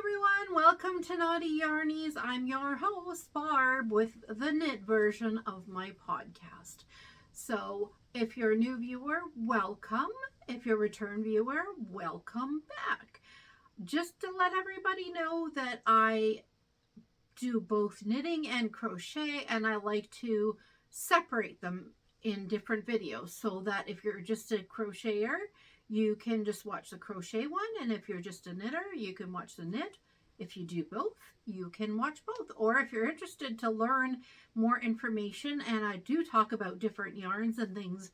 everyone, welcome to Knottyyarnies. I'm your host, Barb, with the knit version of my podcast. So, if you're a new viewer, welcome. If you're a return viewer, welcome back. Just to let everybody know that I do both knitting and crochet, and I like to separate them in different videos so that if you're just a crocheter, you can just watch the crochet one, and if you're just a knitter, you can watch the knit. If you do both, you can watch both. Or if you're interested to learn more information, and I do talk about different yarns and things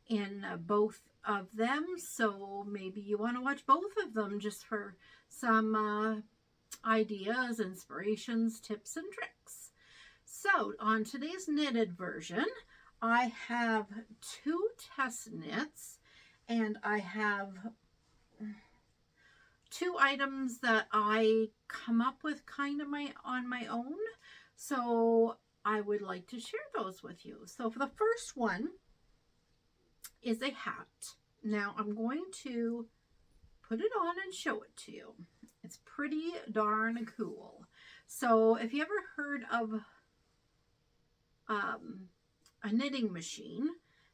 in both of them, so maybe you want to watch both of them just for some ideas, inspirations, tips, and tricks. So on today's knitted version, I have 2 test knits, and I have 2 items that I come up with kind of on my own. So I would like to share those with you. So for the first one is a hat. Now I'm going to put it on and show it to you. It's pretty darn cool. So if you ever heard of a knitting machine,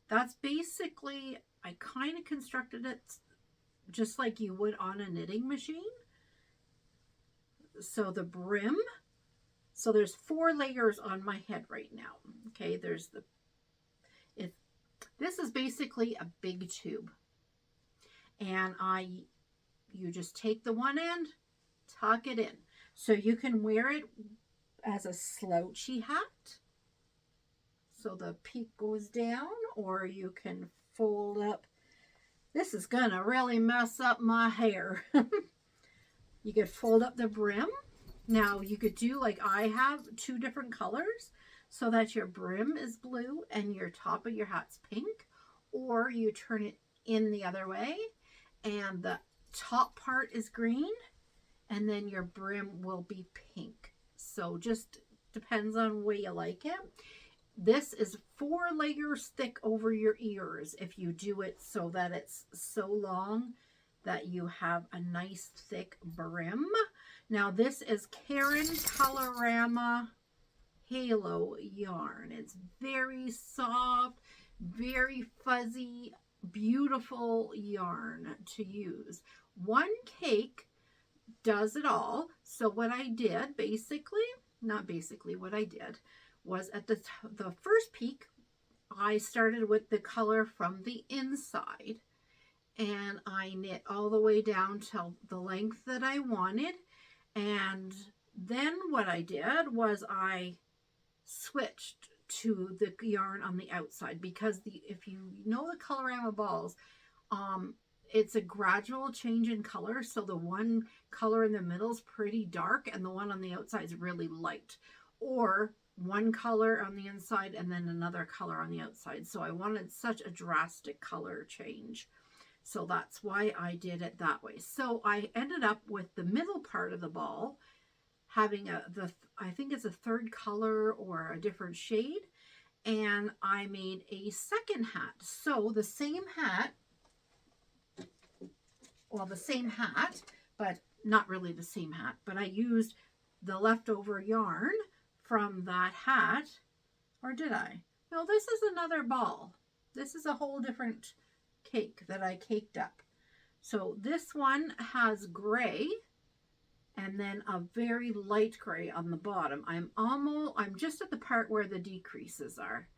that's basically, I kind of constructed it just like you would on a knitting machine. So the brim, so there's 4 layers on my head right now. Okay, there's this is basically a big tube, and you just take the one end, tuck it in, so you can wear it as a slouchy hat, so the peak goes down, or you can fold up. This is gonna really mess up my hair. You could fold up the brim. Now you could do like I have 2 different colors so that your brim is blue and your top of your hat's pink, or you turn it in the other way and the top part is green and then your brim will be pink. So just depends on the way you like it. This is 4 layers thick over your ears if you do it so that it's so long that you have a nice thick brim. Now this is Karen Colorama Halo yarn. It's very soft, very fuzzy, beautiful yarn to use. One cake does it all. So what I did, what I did was at the first peak, I started with the color from the inside, and I knit all the way down till the length that I wanted. And then what I did was I switched to the yarn on the outside, because if you know the Colorama balls, it's a gradual change in color. So the one color in the middle is pretty dark and the one on the outside is really light, or one color on the inside and then another color on the outside. So I wanted such a drastic color change. So that's why I did it that way. So I ended up with the middle part of the ball having I think it's a 3rd color or a different shade. And I made a second hat. So the same hat, but not really the same hat, but I used the leftover yarn from that hat. Or did I? No, this is another ball. This is a whole different cake that I caked up. So this one has gray and then a very light gray on the bottom. I'm just at the part where the decreases are.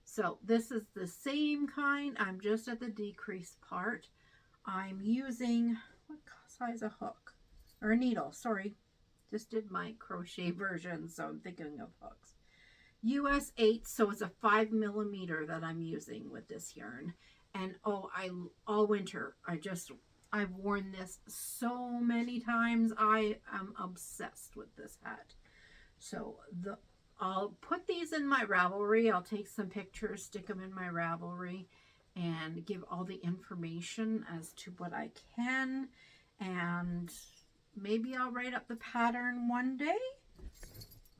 So this is the same kind. I'm just at the decrease part. I'm using, what size a hook? Or a needle, sorry. Just did my crochet version, so I'm thinking of hooks. US 8, so it's a 5mm that I'm using with this yarn. And all winter, I've worn this so many times. I am obsessed with this hat. So I'll put these in my Ravelry. I'll take some pictures, stick them in my Ravelry, and give all the information as to what I can. And maybe I'll write up the pattern one day.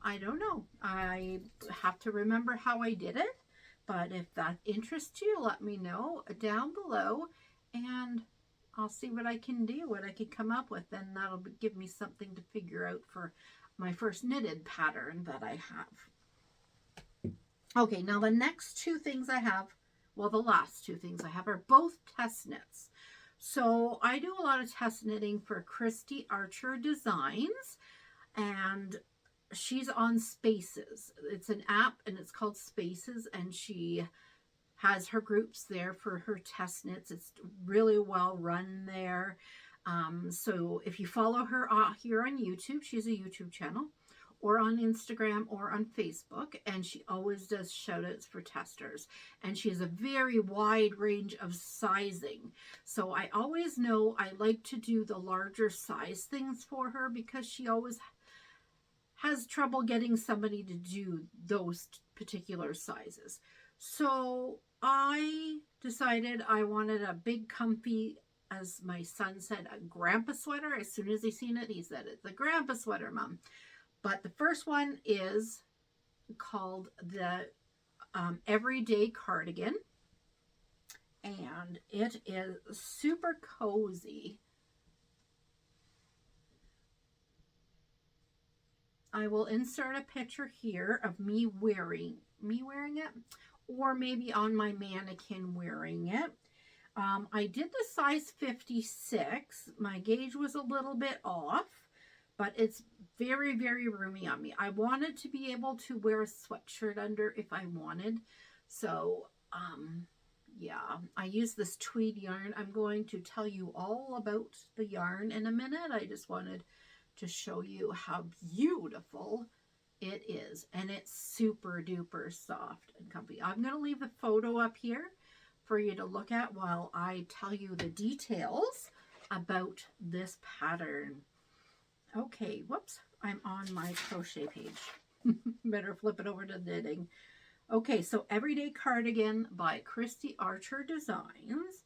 I don't know. I have to remember how I did it. But if that interests you, let me know down below. And I'll see what I can do, what I can come up with, and that'll give me something to figure out for my first knitted pattern that I have. Okay, now the next two things I have, well, the last two things I have are both test knits. So I do a lot of test knitting for Christie Archer Designs, and she's on Spaces. It's an app and it's called Spaces, and she has her groups there for her test knits. It's really well run there. So if you follow her here on YouTube, she's a YouTube channel, or on Instagram or on Facebook, and she always does shout outs for testers. And she has a very wide range of sizing. So I always know I like to do the larger size things for her because she always has trouble getting somebody to do those particular sizes. So I decided I wanted a big comfy, as my son said, a grandpa sweater. As soon as he seen it, he said, it's a grandpa sweater, Mom. But the first one is called the Everyday Cardigan. And it is super cozy. I will insert a picture here of me wearing it, or maybe on my mannequin wearing it. I did the size 56. My gauge was a little bit off, but it's very, very roomy on me. I wanted to be able to wear a sweatshirt under if I wanted. So, yeah, I use this tweed yarn. I'm going to tell you all about the yarn in a minute. I just wanted to show you how beautiful it is, and it's super duper soft and comfy. I'm going to leave the photo up here for you to look at while I tell you the details about this pattern. Okay, whoops, I'm on my crochet page. Better flip it over to knitting. Okay, so Everyday Cardigan by Christie Archer Designs.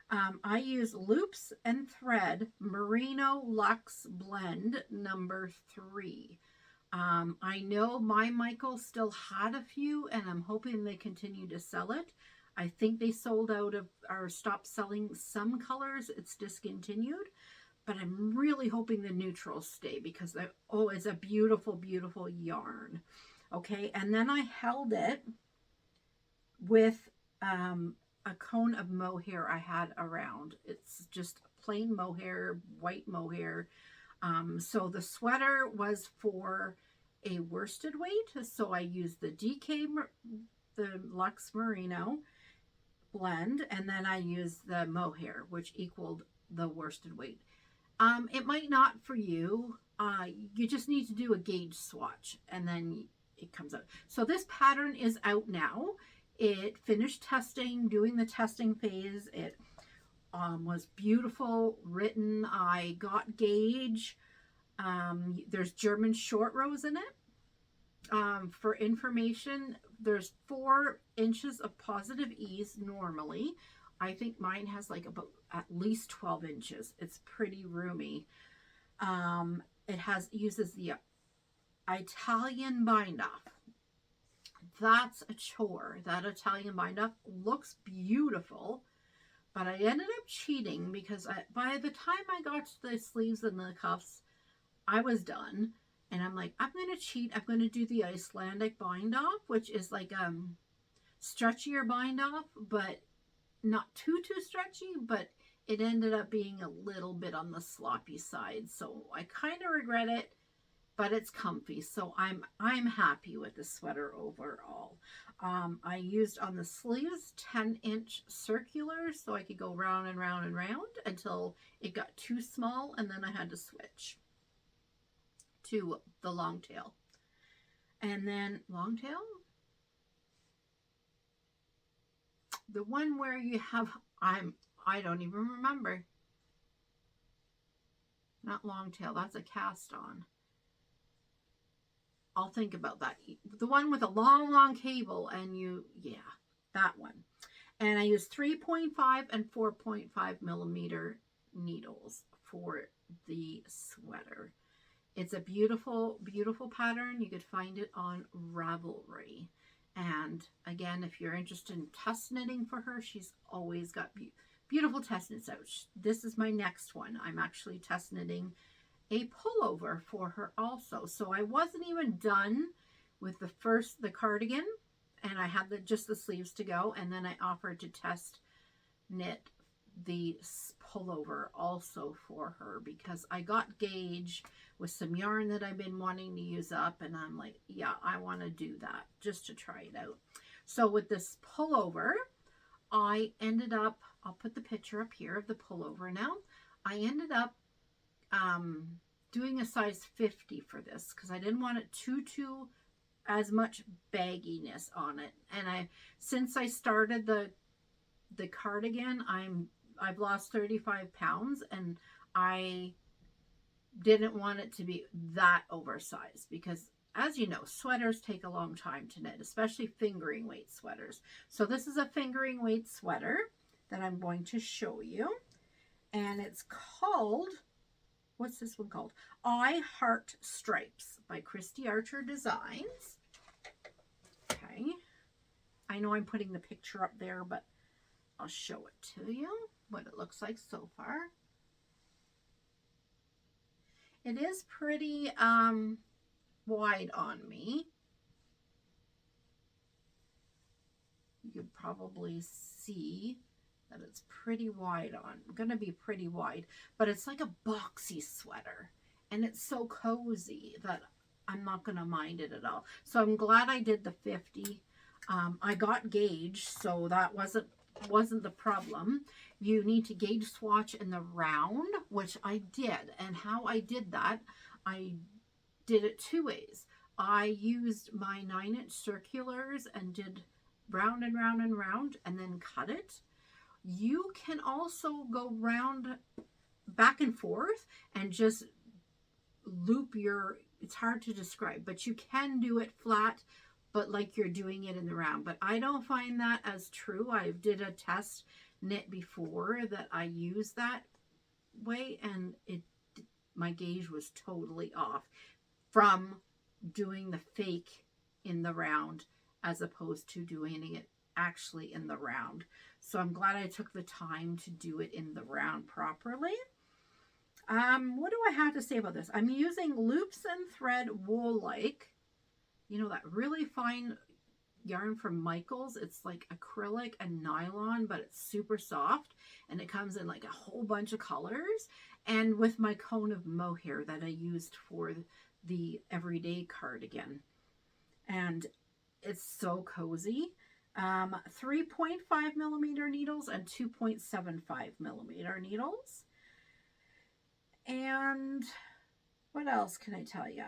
I use loops and thread Merino Luxe Blend number 3. I know my Michael still had a few, and I'm hoping they continue to sell it. I think they sold out of, or stopped selling some colors. It's discontinued, but I'm really hoping the neutrals stay because it's a beautiful, beautiful yarn. Okay, and then I held it with a cone of mohair I had around. It's just plain mohair, white mohair. So the sweater was for a worsted weight. So I used the the Luxe Merino blend, and then I used the mohair, which equaled the worsted weight. It might not for you. You just need to do a gauge swatch, and then it comes out. So this pattern is out now. It finished testing, doing the testing phase. It was beautiful written. I got gauge. There's German short rows in it. For information, there's 4 inches of positive ease normally. I think mine has like about at least 12 inches. It's pretty roomy. It uses the Italian bind off. That's a chore. That Italian bind off looks beautiful, but I ended up cheating because by the time I got to the sleeves and the cuffs, I was done. And I'm like, I'm going to cheat. I'm going to do the Icelandic bind off, which is like stretchier bind off, but not too stretchy, but it ended up being a little bit on the sloppy side. So I kind of regret it, but it's comfy. So I'm happy with the sweater overall. I used on the sleeves 10-inch circulars so I could go round and round and round until it got too small, and then I had to switch to the long tail. And then long tail, the one where you have, I don't even remember. Not long tail, that's a cast on. I'll think about that. The one with a long cable and yeah, that one. And I use 3.5 and 4.5 millimeter needles for the sweater. It's a beautiful, beautiful pattern. You could find it on Ravrlry. And again, if you're interested in test knitting for her, she's always got beautiful test knits out. This is my next one. I'm actually test knitting a pullover for her also. So I wasn't even done with the cardigan, and I had just the sleeves to go, and then I offered to test knit the pullover also for her because I got gauge with some yarn that I've been wanting to use up, and I'm like, yeah, I want to do that just to try it out. So with this pullover, I ended up, I'll put the picture up here of the pullover now. I ended up doing a size 50 for this because I didn't want it too as much bagginess on it. And since I started the cardigan, I've lost 35 pounds, and I didn't want it to be that oversized because, as you know, sweaters take a long time to knit, especially fingering weight sweaters. So this is a fingering weight sweater that I'm going to show you, and it's called, what's this one called? I Heart Stripes by Christie Archer Designs. Okay, I know I'm putting the picture up there, but I'll show it to you, what it looks like so far. It is pretty wide on me. You can probably see that it's pretty wide on. Going to be pretty wide, but it's like a boxy sweater, and it's so cozy that I'm not going to mind it at all. So I'm glad I did the 50. I got gauge, so that wasn't the problem. You need to gauge swatch in the round, which I did. And how I did that, I did it two ways. I used my 9-inch circulars and did round and round and round, and then cut it. You can also go round, back and forth, and just loop your, it's hard to describe, but you can do it flat, but like you're doing it in the round. But I don't find that as true. I did a test knit before that I used that way, and my gauge was totally off from doing the fake in the round as opposed to doing it actually in the round. So I'm glad I took the time to do it in the round properly. What do I have to say about this? I'm using loops and thread wool-like, you know, that really fine yarn from Michaels. It's like acrylic and nylon, but it's super soft, and it comes in like a whole bunch of colors. And with my cone of mohair that I used for the everyday cardigan, and it's so cozy. 3.5 millimeter needles and 2.75 millimeter needles. And what else can I tell you?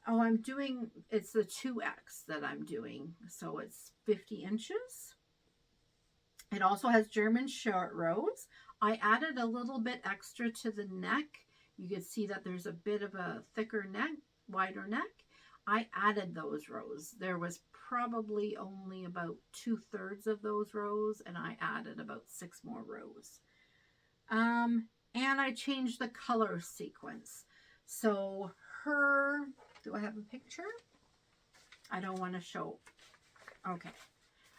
Oh, I'm doing, it's the 2X that I'm doing. So it's 50 inches. It also has German short rows. I added a little bit extra to the neck. You can see that there's a bit of a thicker neck, wider neck. I added those rows. There was probably only about 2/3 of those rows, and I added about 6 more rows. And I changed the color sequence. So her, do I have a picture? I don't want to show, okay.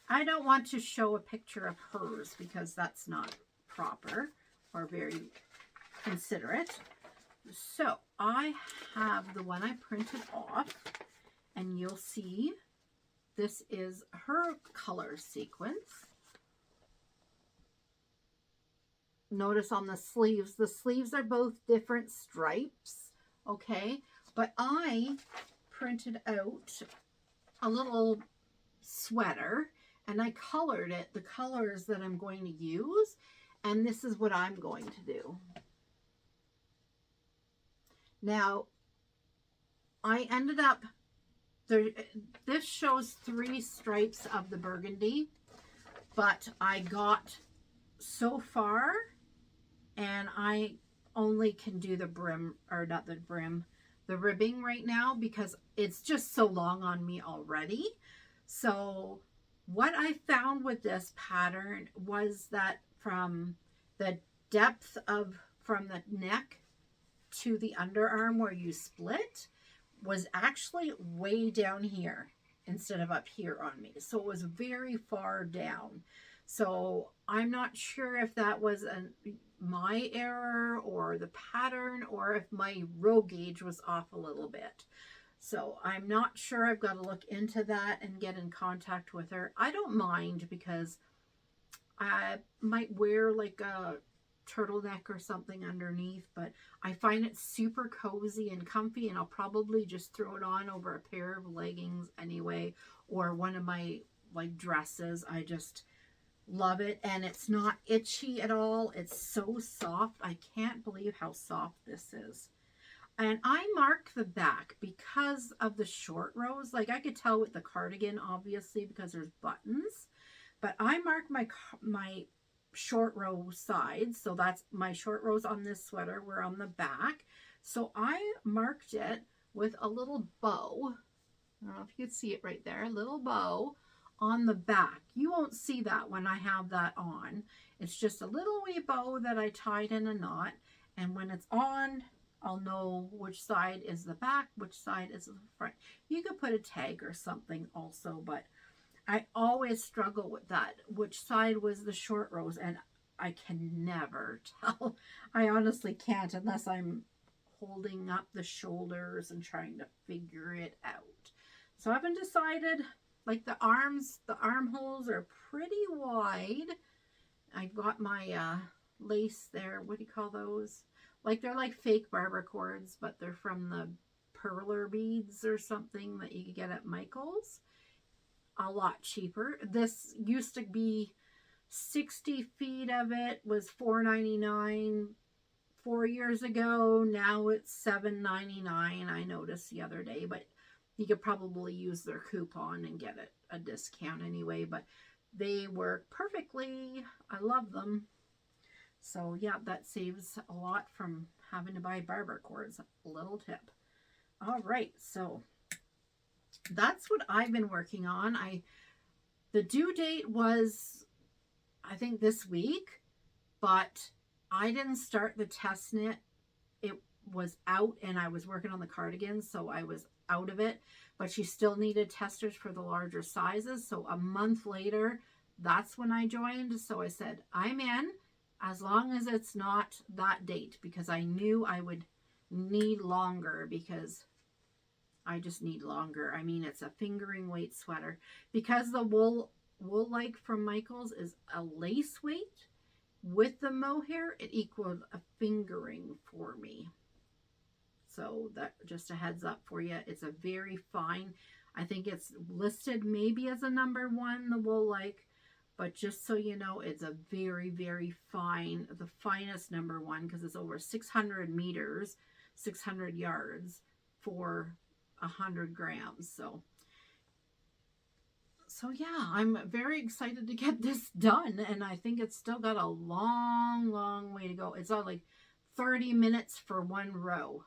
I don't want to show a picture of hers because that's not proper or very considerate. So I have the one I printed off, and you'll see this is her color sequence. Notice on the sleeves are both different stripes, okay? But I printed out a little sweater, and I colored it, the colors that I'm going to use, and this is what I'm going to do. Now, I ended up, this shows 3 stripes of the burgundy, but I got so far, and I only can do the brim, or not the brim, the ribbing right now because it's just so long on me already. So what I found with this pattern was that from the depth of, from the neck to the underarm where you split was actually way down here instead of up here on me. So it was very far down. So I'm not sure if that was my error or the pattern, or if my row gauge was off a little bit. So I'm not sure. I've got to look into that and get in contact with her. I don't mind, because I might wear like a turtleneck or something underneath, but I find it super cozy and comfy, and I'll probably just throw it on over a pair of leggings anyway, or one of my like dresses. I just love it, and it's not itchy at all. It's so soft. I can't believe how soft this is. And I mark the back because of the short rows. Like, I could tell with the cardigan, obviously, because there's buttons. But I mark my short row sides. So that's my short rows on this sweater were on the back. So I marked it with a little bow. I don't know if you can see it right there. A little bow on the back. You won't see that when I have that on. It's just a little wee bow that I tied in a knot. And when it's on, I'll know which side is the back, which side is the front. You could put a tag or something also, but I always struggle with that. Which side was the short rows? And I can never tell. I honestly can't, unless I'm holding up the shoulders and trying to figure it out. So I haven't decided. Like, the armholes are pretty wide. I've got my lace there. What do you call those? Like, they're like fake barber cords, but they're from the perler beads or something that you could get at Michael's. A lot cheaper. This used to be 60 feet of it was $4.99 4 years ago. Now it's $7.99. I noticed the other day, but you could probably use their coupon and get it a discount anyway. But they work perfectly. I love them. So yeah, that saves a lot from having to buy barber cords. A little tip. All right, so that's what I've been working on. The due date was, I think, this week, but I didn't start the test knit. It was out, and I was working on the cardigan, so I was out of it. But she still needed testers for the larger sizes. So a month later, that's when I joined. So I said, I'm in, as long as it's not that date, because I knew I would need longer, because I just need longer. I mean, it's a fingering weight sweater. Because the wool like from Michael's is a lace weight, with the mohair, it equaled a fingering for me. So that, just a heads up for you. It's a very fine, I think it's listed maybe as a number 1, the wool like, but just so you know, it's a very, very fine, the finest number 1, because it's over 600 meters, 600 yards for 100 grams. So yeah, I'm very excited to get this done, and I think it's still got a long, long way to go. It's all like 30 minutes for one row,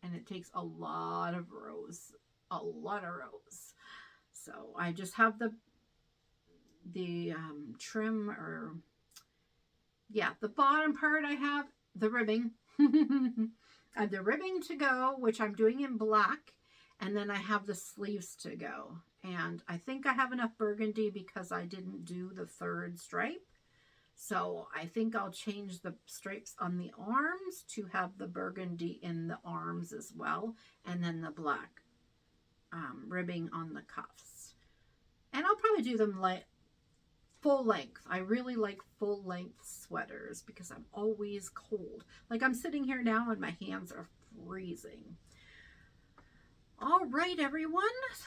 and it takes a lot of rows, So I just have the trim, or yeah, the bottom part. I have the ribbing. I have the ribbing to go, which I'm doing in black, and then I have the sleeves to go. And I think I have enough burgundy because I didn't do the 3rd stripe. So I think I'll change the stripes on the arms to have the burgundy in the arms as well, and then the black ribbing on the cuffs. And I'll probably do them like full length. I really like full length sweaters because I'm always cold. Like, I'm sitting here now and my hands are freezing. All right, everyone.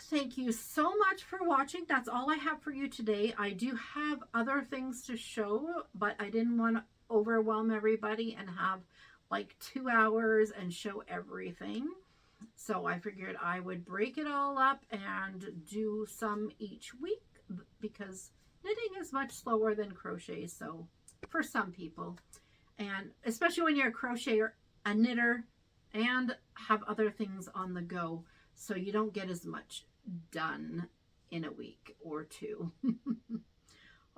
Thank you so much for watching. That's all I have for you today. I do have other things to show, but I didn't want to overwhelm everybody and have like 2 hours and show everything. So I figured I would break it all up and do some each week, because knitting is much slower than crochet, so for some people. And especially when you're a crocheter, a knitter, and have other things on the go, so you don't get as much done in a week or 2.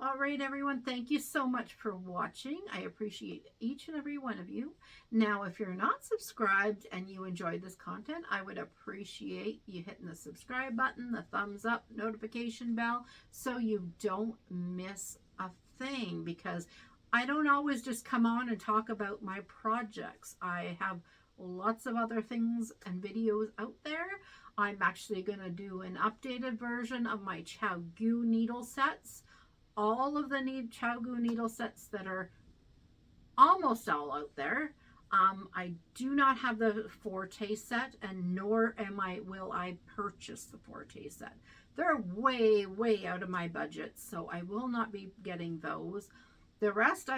All right, everyone, thank you so much for watching. I appreciate each and every one of you. Now, if you're not subscribed and you enjoyed this content, I would appreciate you hitting the subscribe button, the thumbs up, notification bell, so you don't miss a thing because I don't always just come on and talk about my projects. I have lots of other things and videos out there. I'm actually going to do an updated version of my ChowGoo needle sets. All of the ChowGoo needle sets that are almost all out there. I do not have the Forte set, and nor will I purchase the Forte set. They're way, way out of my budget, so I will not be getting those. The rest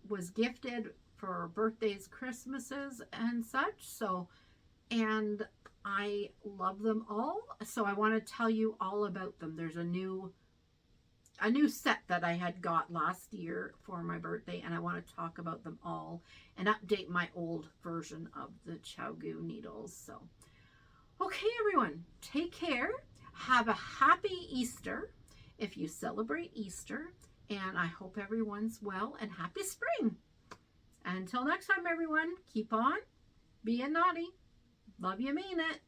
was gifted for birthdays, Christmases, and such. So, and I love them all. So I want to tell you all about them. There's a new set that I had got last year for my birthday, and I want to talk about them all and update my old version of the ChowGoo needles. So, okay, everyone, take care. Have a happy Easter if you celebrate Easter, and I hope everyone's well, and happy spring. Until next time, everyone, keep on being naughty. Love you, mean it.